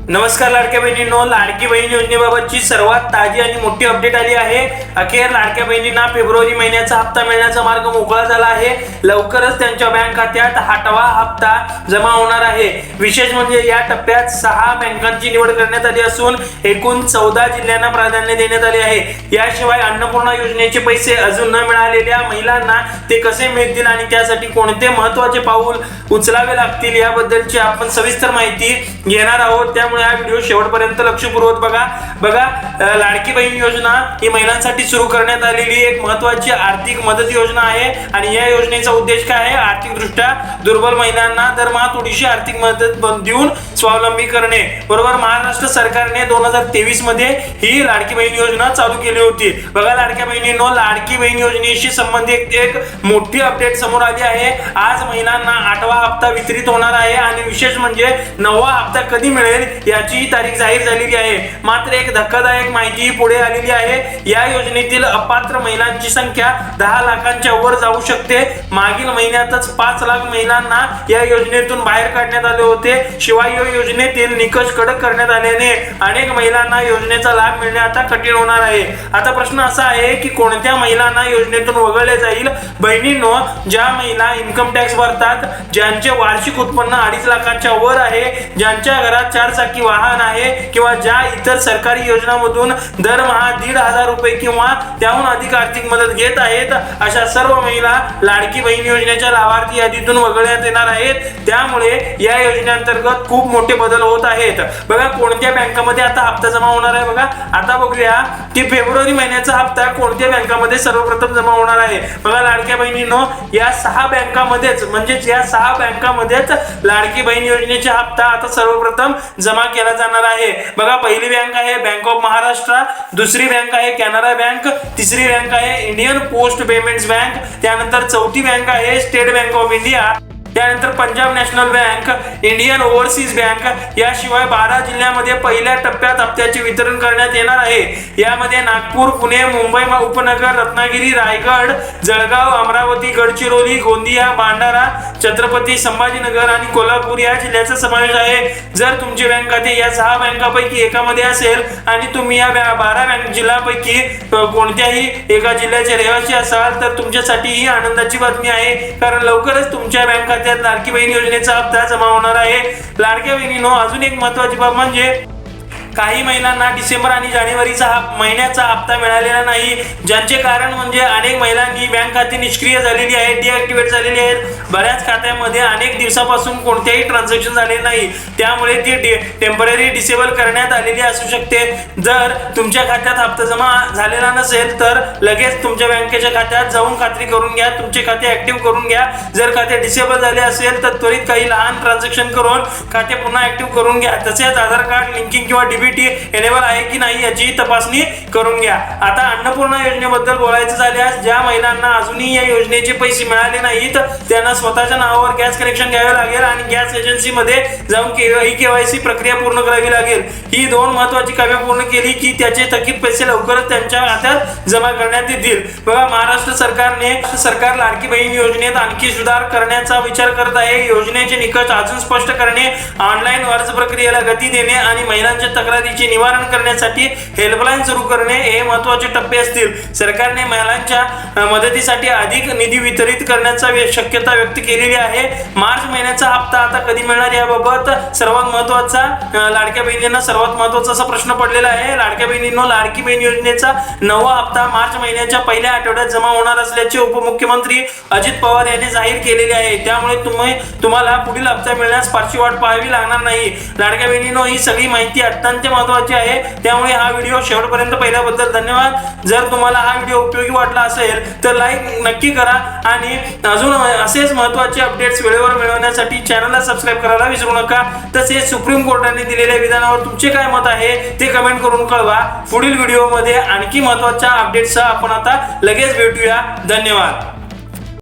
नमस्कार लाडक्या बहिणींनो, लाडकी बहीण योजनेबाबतची सर्वात ताजी आणि मोठी अपडेट आली आहे। अखेर लाडक्या बहिणींना फेब्रुवारी महिन्याचा हप्ता मिळण्याचा मार्ग मोकळा झाला आहे। लवकरच त्यांच्या बँक खात्यात 8वा हप्ता जमा होणार आहे। विशेष म्हणजे या टप्प्यात 6 बँकांची निवड करण्यात आली असून एकूण 14 जिल्ह्यांना प्राधान्य देण्यात आले आहे। याशिवाय अन्नपूर्णा योजनेचे पैसे अजून न मिळालेल्या महिलांना ते कसे मिळतील आणि त्यासाठी कोणते महत्त्वाचे पाऊल उचलावे लागतील याबद्दलची आपण सविस्तर माहिती घेणार आहोत। त्यामुळे हा व्हिडिओ शेवटपर्यंत लक्षपूर्वक बघा। लाडकी बहीण योजना ही महिलांसाठी सुरू करण्यात आलेली एक महत्त्वाची आर्थिक मदत योजना आहे आणि या योजनेचा उद्देश काय आहे? आर्थिकदृष्ट्या दुर्बल महिलांना दरमहा थोडीशी आर्थिक मदत देऊन स्वावलंबी करणे। बरोबर, महाराष्ट्र सरकारने 2023 मध्ये ही लाडकी बहीण योजना चालू केली होती। बघा लाडक्या बहिणींनो, लाडकी बहीण योजनेशी संबंधित एक मोठी अपडेट समोर आली आहे। आज महिलांना 8वा हप्ता वितरित होणार आहे आणि विशेष म्हणजे 9वा हप्ता कधी मिळेल याची तारीख जाहीर झालेली आहे। मात्र एक धक्कादायक माहिती पुढे आलेली आहे। या योजनेतील अपात्र महिलांची संख्या 10 लाखांच्या वर जाऊ शकते। मागील महिन्यातच 5 लाख महिलांना या योजनेतून बाहेर काढण्यात आले होते। शिवाय या योजनेतील निकष कडक करण्यात आल्याने अनेक महिलांना योजनेचा लाभ मिळणे आता कठीण होणार आहे। आता प्रश्न असा आहे की कोणत्या महिलांना योजनेतून वगळले जाईल? बहिणींनो, ज्या महिला इन्कम टॅक्स भरतात, ज्यांचे वार्षिक उत्पन्न 2.5 लाखांच्या वर आहे, ज्यांच्या घरात 4 चाकी वाहन आहे किंवा ज्या इतर सरकारी योजनांमधून दरमहा 1,500 रुपये किंवा त्याहून अधिक आर्थिक मदत घेत आहेत, अशा सर्व महिला लाडकी बहीण योजनेच्या लाभार्थी यादीतून वगळण्यात येणार आहेत। त्यामुळे या योजनेअंतर्गत खूप मोठे बदल होत आहेत। बघा कोणत्या बँकांमध्ये आता हप्ता जमा होणार आहे। बघा आता बघूया की फेब्रुवारी महिन्याचा हप्ता कोणत्या बँकांमध्ये सर्वप्रथम जमा होणार आहे। बघा लाडक्या बहिणींनो, या 6 बँकांमध्येच म्हणजेच या 6 बँकांमध्येच लाडकी बहीण योजनेचा हप्ता आता सर्वप्रथम जमा केला जाणार आहे। बघा पहिली बँक आहे बँक ऑफ महाराष्ट्र, दुसरी बँक आहे कॅनरा बँक, तिसरी बँक आहे इंडियन पोस्ट पेमेंट्स बँक, त्यानंतर चौथी बँक आहे स्टेट बँक ऑफ इंडिया, त्यानंतर Punjab national bank, Indian overseas bank. याशिवाय 12 जिल्ह्यांमध्ये पहिल्या टप्प्यात हप्त्याचे वितरण करण्यात येणार आहे। यामध्ये नागपूर, पुणे, मुंबई उपनगर, रत्नागिरी, रायगड, जळगाव, अमरावती, गडचिरोली, गोंदिया, भंडारा, छत्रपती संभाजीनगर आणि कोल्हापूर या जिल्ह्याचा समावेश आहे। जर तुमचे बँक खाते या 6 बँकांपैकी एकामध्ये असेल आणि तुम्ही या 12 जिल्ह्यांपैकी कोणत्याही एका जिल्ह्याचे रहिवासी असाल तर तुमच्यासाठी ही आनंदाची बातमी आहे, कारण लवकरच तुमच्या बँक खात्यात लाडकी बहीण योजनेचा हप्ता जमा होणार आहे। लाडक्या बहिणींनो, अजून एक महत्त्वाची बाब म्हणजे काही महिलांना डिसेंबर आणि जानेवारीचा महिन्याचा हप्ता मिळालेला नाही, ज्याचे कारण म्हणजे अनेक महिलांनी बँक खाती निष्क्रिय झालेली आहेत, डिॲक्टिवेट झालेली आहेत। बऱ्याच खात्यामध्ये अनेक दिवसापासून कोणतेही ट्रान्झॅक्शन झाले नाही, त्यामुळे ती टेम्पररी डिसेबल करण्यात आलेली असू शकते। जर तुमच्या खात्यात हप्ता जमा झालेला नसेल तर लगेच तुमच्या बँकेच्या खात्यात जाऊन खात्री करून घ्या, तुमचे खाते ऍक्टिव्ह करून घ्या। जर खाते डिसेबल झाले असेल तर त्वरित काही लहान ट्रान्झॅक्शन करून खाते पुन्हा ऍक्टिव्ह करून घ्या। तसेच आधार कार्ड लिंकिंग किंवा एनेबल आहे की नाही याची तपासणी करून घ्या। आता अन्नपूर्णा योजनेबद्दल बोलायचं झाल्यास ज्या महिलांना अजूनही या योजनेचे पैसे मिळाले नाहीत त्यांना स्वतःच्या नावावर गॅस कनेक्शन घ्यावे लागेल आणि गॅस एजन्सीमध्ये जाऊन केवायसी प्रक्रिया पूर्ण करावी लागेल। ही 2 महत्त्वाची कामे पूर्ण केली की त्याचे थकीत पैसे लवकरच त्यांच्या खात्यात जमा करण्यात येतील। बघा महाराष्ट्र सरकार लाडकी बहीण योजनेत आणखी सुधार करण्याचा विचार करत आहे। योजनेचे निकष अजून स्पष्ट करणे, ऑनलाईन अर्ज प्रक्रियेला गती देणे आणि महिलांच्या तक्रारीचे निवारण करण्यासाठी हेल्पलाईन सुरू करणे हे महत्त्वाचे टप्पे असतील। सरकारने महिलांच्या मदतीसाठी अधिक निधी वितरित करण्याची शक्यता व्यक्त केलेली आहे। मार्च महिन्याचा हप्ता आता कधी मिळणार याबाबत सर्वात महत्त्वाचा लाडक्या बहिणींना सर्वात महत्त्वाचा असा प्रश्न पडलेला आहे। लाडक्या बहिणींनो, लाडकी बहीण योजनेचा 9वा हप्ता मार्च महिन्याच्या पहिल्या आठवड्यात जमा होणार असल्याचे उपमुख्यमंत्री अजित पवार यांनी जाहीर केलेले आहे। त्यामुळे तुम्हाला पुढील हप्ता मिळण्यास फारशी वाट पाहावी लागणार नाही। लाडक्या बहिणींनो, ही सगळी माहिती अत्यंत महत्त्वाची आहे, त्यामुळे हा व्हिडिओ शेवटपर्यंत पाहिल्याबद्दल धन्यवाद। जर तुम्हाला हा व्हिडिओ उपयोगी वाटला असेल तर लाईक नक्की करा आणि अजून असेच महत्त्वाचे अपडेट्स वेळेवर मिळवण्यासाठी चॅनलला सबस्क्राईब करायला विसरू नका। तसेच सुप्रीम कोर्टाने दिलेल्या विधानावर तुमचे काय मत आहे ते कमेंट करून कळवा। पुढील व्हिडिओमध्ये आणखी महत्त्वाच्या अपडेट्ससह आपण आता लगेच भेटूया। धन्यवाद।